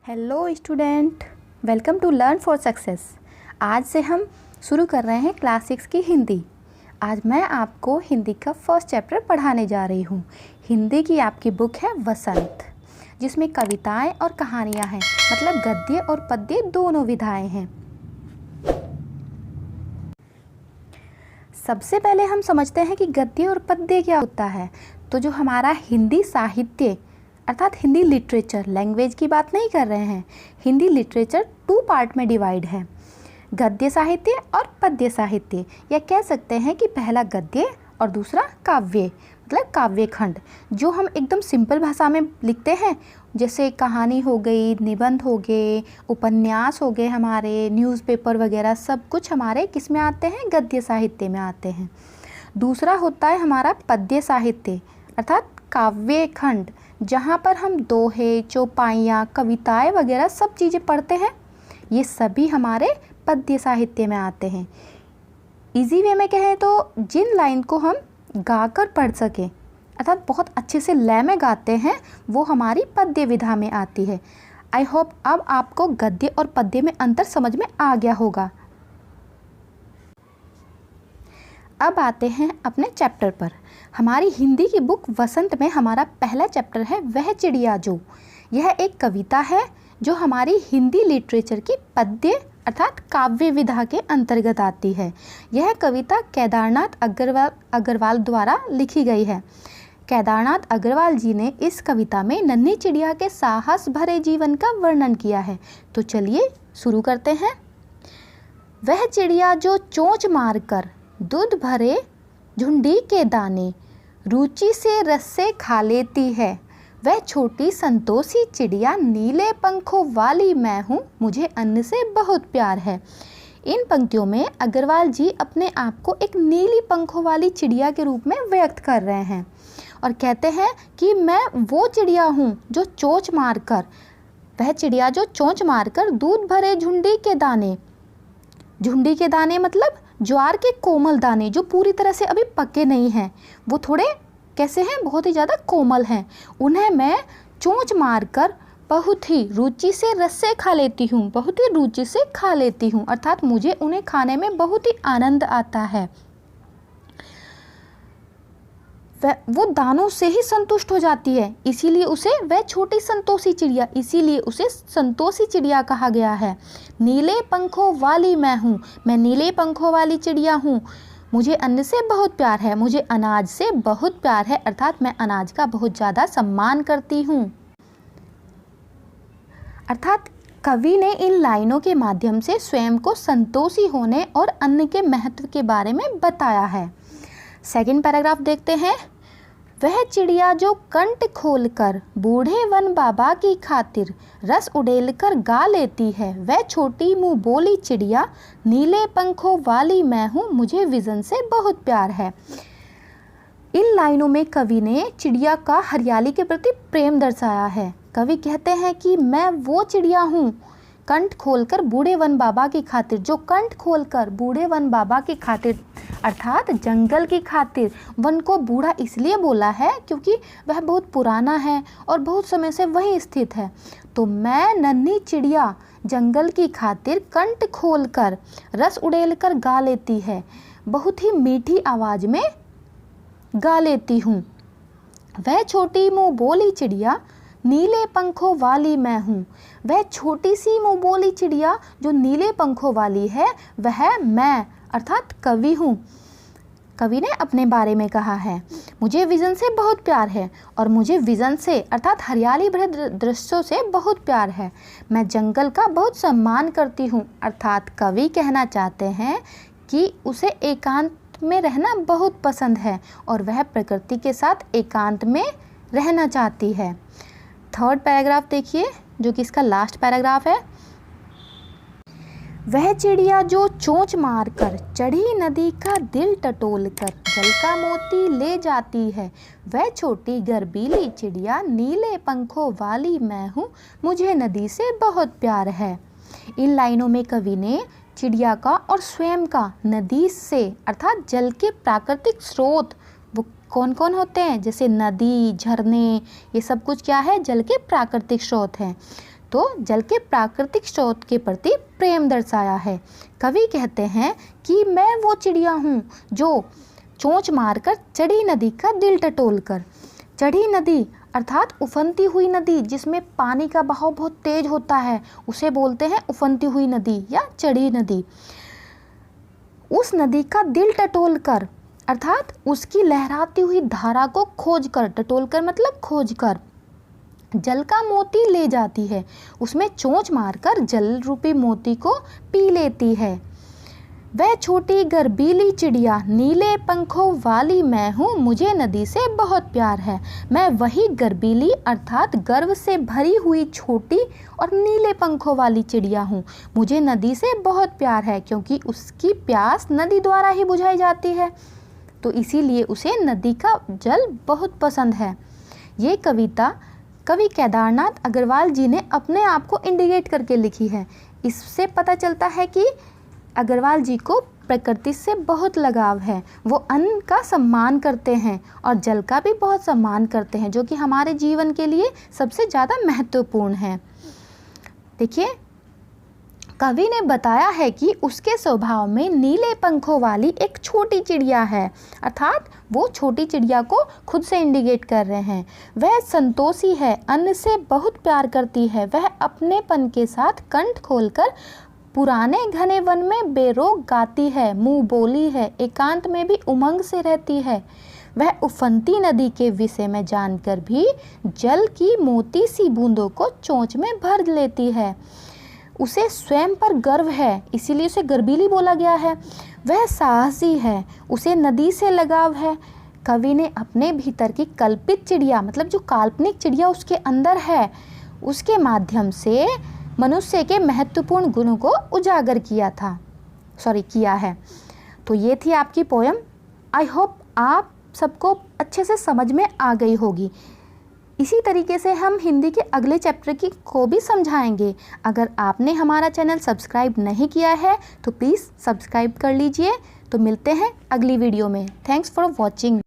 Hello student, welcome to learn for success. आज से हम शुरू कर रहे हैं क्लास 6 की हिंदी। आज मैं आपको हिंदी का फर्स्ट चैप्टर पढ़ाने जा रही हूँ। हिंदी की आपकी बुक है वसंत, जिसमें कविताएं और कहानियाँ हैं, मतलब गद्य और पद्य दोनों विधाएं हैं। सबसे पहले हम समझते हैं कि गद्य और पद्य क्या होता है। तो जो हमारा हिंदी साहित्य अर्थात हिंदी लिटरेचर, लैंग्वेज की बात नहीं कर रहे हैं, हिंदी लिटरेचर 2 पार्ट में डिवाइड है, गद्य साहित्य और पद्य साहित्य। या कह सकते हैं कि पहला गद्य और दूसरा काव्य, मतलब काव्य खंड, जो हम एकदम सिंपल भाषा में लिखते हैं, जैसे कहानी हो गई, निबंध हो गए, उपन्यास हो गए, हमारे न्यूज़पेपर वगैरह सब कुछ हमारे किस में आते हैं, गद्य साहित्य में आते हैं। दूसरा होता है हमारा पद्य साहित्य अर्थात काव्य खंड, जहाँ पर हम दोहे, चौपाइयाँ, कविताएं वगैरह सब चीज़ें पढ़ते हैं। ये सभी हमारे पद्य साहित्य में आते हैं। इजी वे में कहें तो जिन लाइन को हम गाकर पढ़ सकें अर्थात बहुत अच्छे से लय में गाते हैं, वो हमारी पद्य विधा में आती है। आई होप अब आपको गद्य और पद्य में अंतर समझ में आ गया होगा। अब आते हैं अपने चैप्टर पर। हमारी हिंदी की बुक वसंत में हमारा पहला चैप्टर है वह चिड़िया जो। यह एक कविता है जो हमारी हिंदी लिटरेचर की पद्य अर्थात काव्य विधा के अंतर्गत आती है। यह कविता केदारनाथ अग्रवाल द्वारा लिखी गई है। केदारनाथ अग्रवाल जी ने इस कविता में नन्ही चिड़िया के साहस भरे जीवन का वर्णन किया है। तो चलिए शुरू करते हैं। वह चिड़िया जो चोंच मारकर दूध भरे झुंडी के दाने रुचि से रस से खा लेती है, वह छोटी संतोषी चिड़िया नीले पंखों वाली मैं हूँ, मुझे अन्न से बहुत प्यार है। इन पंक्तियों में अग्रवाल जी अपने आप को एक नीली पंखों वाली चिड़िया के रूप में व्यक्त कर रहे हैं और कहते हैं कि मैं वो चिड़िया हूँ जो चोंच मारकर, वह चिड़िया जो चोंच मारकर दूध भरे झुंडी के दाने, झुंडी के दाने मतलब ज्वार के कोमल दाने जो पूरी तरह से अभी पके नहीं हैं, वो थोड़े कैसे हैं, बहुत ही ज़्यादा कोमल हैं, उन्हें मैं चोंच मारकर बहुत ही रुचि से रस से खा लेती हूँ, बहुत ही रुचि से खा लेती हूँ, अर्थात मुझे उन्हें खाने में बहुत ही आनंद आता है। वो दानों से ही संतुष्ट हो जाती है, इसीलिए उसे वह छोटी संतोषी चिड़िया, इसीलिए उसे संतोषी चिड़िया कहा गया है। नीले पंखों वाली मैं हूँ, मैं नीले पंखों वाली चिड़िया हूँ, मुझे अन्न से बहुत प्यार है, मुझे अनाज से बहुत प्यार है, अर्थात मैं अनाज का बहुत ज़्यादा सम्मान करती हूँ। अर्थात कवि ने इन लाइनों के माध्यम से स्वयं को संतोषी होने और अन्न के महत्व के बारे में बताया है। सेकंड पैराग्राफ देखते हैं। वह चिड़िया जो कंठ खोलकर बूढ़े वन बाबा की खातिर रस उड़ेल कर गा लेती है, वह छोटी मुँह बोली चिड़िया नीले पंखों वाली मैं हूँ, मुझे विजन से बहुत प्यार है। इन लाइनों में कवि ने चिड़िया का हरियाली के प्रति प्रेम दर्शाया है। कवि कहते हैं कि मैं वो चिड़िया हूँ कंठ खोलकर बूढ़े वन बाबा की खातिर, जो कंठ खोलकर बूढ़े वन बाबा की खातिर अर्थात जंगल की खातिर, वन को बूढ़ा इसलिए बोला है क्योंकि वह बहुत पुराना है और बहुत समय से वहीं स्थित है। तो मैं नन्ही चिड़िया जंगल की खातिर कंठ खोलकर रस उड़ेल कर गा लेती है, बहुत ही मीठी आवाज़ में गा लेती हूँ। वह छोटी मुँह बोली चिड़िया नीले पंखों वाली मैं हूँ, वह छोटी सी मुँह बोली चिड़िया जो नीले पंखों वाली है, वह मैं अर्थात कवि हूँ। कवि ने अपने बारे में कहा है, मुझे विज़न से बहुत प्यार है और मुझे विज़न से अर्थात हरियाली भरे दृश्यों से बहुत प्यार है। मैं जंगल का बहुत सम्मान करती हूँ, अर्थात कवि कहना चाहते हैं कि उसे एकांत में रहना बहुत पसंद है और वह प्रकृति के साथ एकांत में रहना चाहती है। थर्ड पैराग्राफ देखिए, जो कि इसका लास्ट पैराग्राफ है। वह चिड़िया जो चोंच मारकर चढ़ी नदी का दिल टटोल कर जल का मोती ले जाती है, वह छोटी गर्बीली चिड़िया नीले पंखों वाली मैं हूँ, मुझे नदी से बहुत प्यार है। इन लाइनों में कवि ने चिड़िया का और स्वयं का नदी से अर्थात जल के प्राकृतिक स्रोत वो कौन कौन होते हैं, जैसे नदी, झरने, ये सब कुछ क्या है, जल के प्राकृतिक स्रोत हैं। तो जल के प्राकृतिक स्रोत के प्रति प्रेम दर्शाया है। कवि कहते हैं कि मैं वो चिड़िया हूँ जो चोंच मारकर चढ़ी नदी का दिल टटोल कर। चढ़ी नदी अर्थात उफनती हुई नदी जिसमें पानी का बहाव बहुत तेज होता है, उसे बोलते हैं उफनती हुई नदी या चढ़ी नदी। उस नदी का दिल टटोल कर अर्थात उसकी लहराती हुई धारा को खोज कर, टटोल कर मतलब खोज कर जल का मोती ले जाती है, उसमें चोंच मारकर जल रूपी मोती को पी लेती है। वह छोटी गर्बीली चिड़िया नीले पंखों वाली मैं हूँ, मुझे नदी से बहुत प्यार है। मैं वही गर्बीली अर्थात गर्व से भरी हुई छोटी और नीले पंखों वाली चिड़िया हूँ। मुझे नदी से बहुत प्यार है क्योंकि उसकी प्यास नदी द्वारा ही बुझाई जाती है, तो इसीलिए उसे नदी का जल बहुत पसंद है। ये कविता कवि केदारनाथ अग्रवाल जी ने अपने आप को इंडिकेट करके लिखी है। इससे पता चलता है कि अग्रवाल जी को प्रकृति से बहुत लगाव है। वो अन्न का सम्मान करते हैं और जल का भी बहुत सम्मान करते हैं, जो कि हमारे जीवन के लिए सबसे ज़्यादा महत्वपूर्ण है। देखिए, कवि ने बताया है कि उसके स्वभाव में नीले पंखों वाली एक छोटी चिड़िया है, अर्थात वो छोटी चिड़िया को खुद से इंडिकेट कर रहे हैं। वह संतोषी है, अन्न से बहुत प्यार करती है। वह अपनेपन के साथ कंठ खोलकर पुराने घने वन में बेरोक गाती है, मुँह बोली है, एकांत में भी उमंग से रहती है। वह उफनती नदी के विषय में जानकर भी जल की मोती सी बूंदों को चोंच में भर लेती है। उसे स्वयं पर गर्व है, इसीलिए उसे गर्बीली बोला गया है। वह साहसी है, उसे नदी से लगाव है। कवि ने अपने भीतर की कल्पित चिड़िया मतलब जो काल्पनिक चिड़िया उसके अंदर है, उसके माध्यम से मनुष्य के महत्वपूर्ण गुणों को उजागर किया है। तो ये थी आपकी पोयम। आई होप आप सबको अच्छे से समझ में आ गई होगी। इसी तरीके से हम हिंदी के अगले चैप्टर को भी समझाएंगे। अगर आपने हमारा चैनल सब्सक्राइब नहीं किया है तो प्लीज़ सब्सक्राइब कर लीजिए। तो मिलते हैं अगली वीडियो में। Thanks for watching.